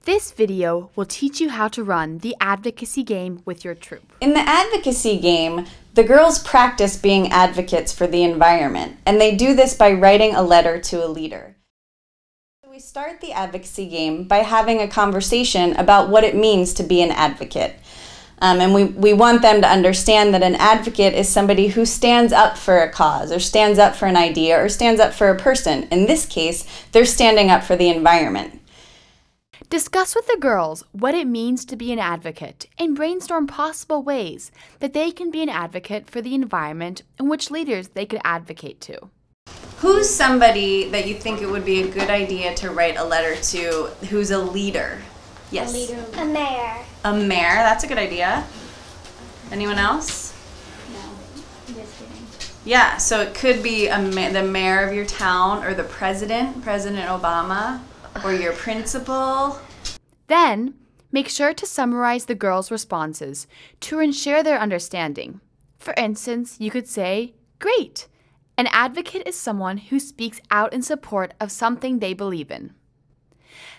This video will teach you how to run the advocacy game with your troop. In the advocacy game, the girls practice being advocates for the environment, and they do this by writing a letter to a leader. We start the advocacy game by having a conversation about what it means to be an advocate. And we want them to understand that an advocate is somebody who stands up for a cause, or stands up for an idea, or stands up for a person. In this case, they're standing up for the environment. Discuss with the girls what it means to be an advocate and brainstorm possible ways that they can be an advocate for the environment and which leaders they could advocate to. Who's somebody that you think it would be a good idea to write a letter to who's a leader? Yes. A mayor. A mayor, that's a good idea. Anyone else? No, just kidding. Yeah, so it could be the mayor of your town, or the president, President Obama, or your principal. Then, make sure to summarize the girls' responses to ensure their understanding. For instance, you could say, "Great! An advocate is someone who speaks out in support of something they believe in."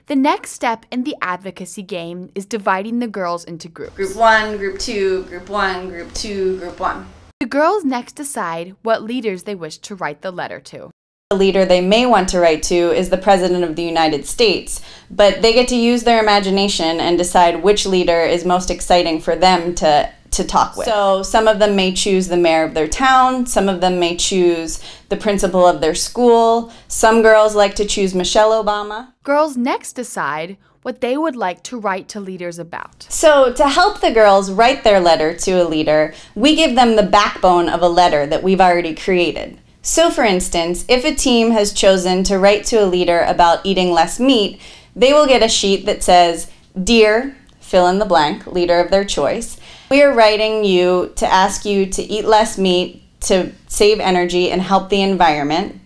The next step in the advocacy game is dividing the girls into groups. Group 1, Group 2, Group 1, Group 2, Group 1. The girls next decide what leaders they wish to write the letter to. The leader they may want to write to is the President of the United States, but they get to use their imagination and decide which leader is most exciting for them to talk with. So some of them may choose the mayor of their town, some of them may choose the principal of their school, some girls like to choose Michelle Obama. Girls next decide what they would like to write to leaders about. So to help the girls write their letter to a leader, we give them the backbone of a letter that we've already created. So for instance, if a team has chosen to write to a leader about eating less meat, they will get a sheet that says, "Dear," fill in the blank, leader of their choice, "we are writing you to ask you to eat less meat to save energy and help the environment.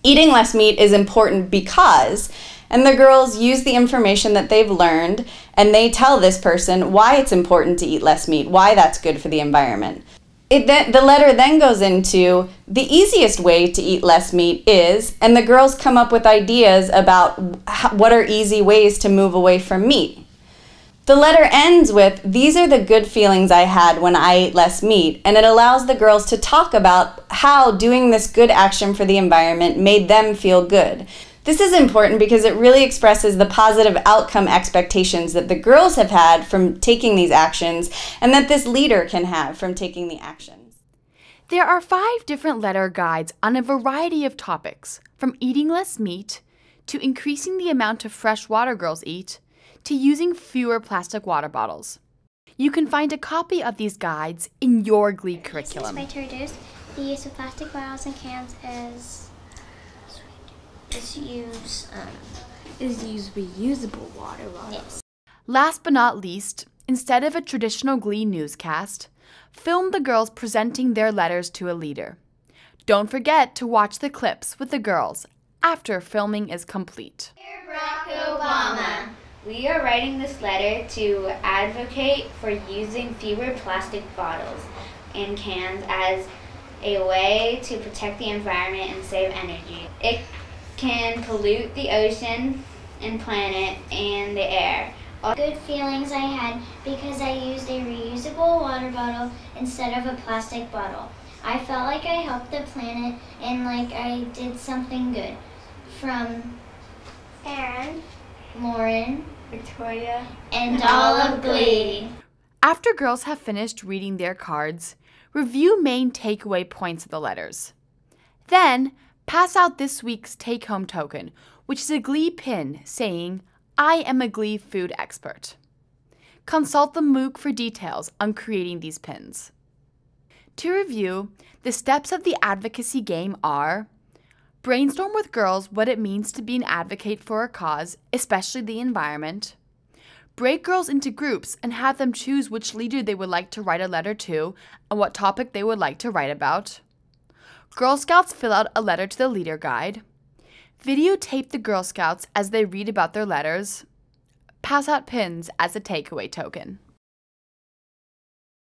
Eating less meat is important because," and the girls use the information that they've learned and they tell this person why it's important to eat less meat, why that's good for the environment. The letter then goes into the easiest way to eat less meat is, and the girls come up with ideas about what are easy ways to move away from meat. The letter ends with, "These are the good feelings I had when I ate less meat," and it allows the girls to talk about how doing this good action for the environment made them feel good. This is important because it really expresses the positive outcome expectations that the girls have had from taking these actions and that this leader can have from taking the actions. There are 5 different letter guides on a variety of topics, from eating less meat, to increasing the amount of fresh water girls eat, to using fewer plastic water bottles. You can find a copy of these guides in your GLEE curriculum. To reduce the use of plastic bottles and cans use reusable water bottles. Yes. Last but not least, instead of a traditional GLEE newscast, film the girls presenting their letters to a leader. Don't forget to watch the clips with the girls after filming is complete. Dear Barack Obama, we are writing this letter to advocate for using fewer plastic bottles and cans as a way to protect the environment and save energy. It can pollute the ocean and planet and the air. Good feelings I had because I used a reusable water bottle instead of a plastic bottle. I felt like I helped the planet and like I did something good. From Aaron, Lauren, Victoria, and all of GLEE. After girls have finished reading their cards, review main takeaway points of the letters. Then, pass out this week's take-home token, which is a GLEE pin saying, "I am a GLEE food expert." Consult the MOOC for details on creating these pins. To review, the steps of the advocacy game are: brainstorm with girls what it means to be an advocate for a cause, especially the environment. Break girls into groups and have them choose which leader they would like to write a letter to and what topic they would like to write about. Girl Scouts fill out a letter to the leader guide. Videotape the Girl Scouts as they read about their letters. Pass out pins as a takeaway token.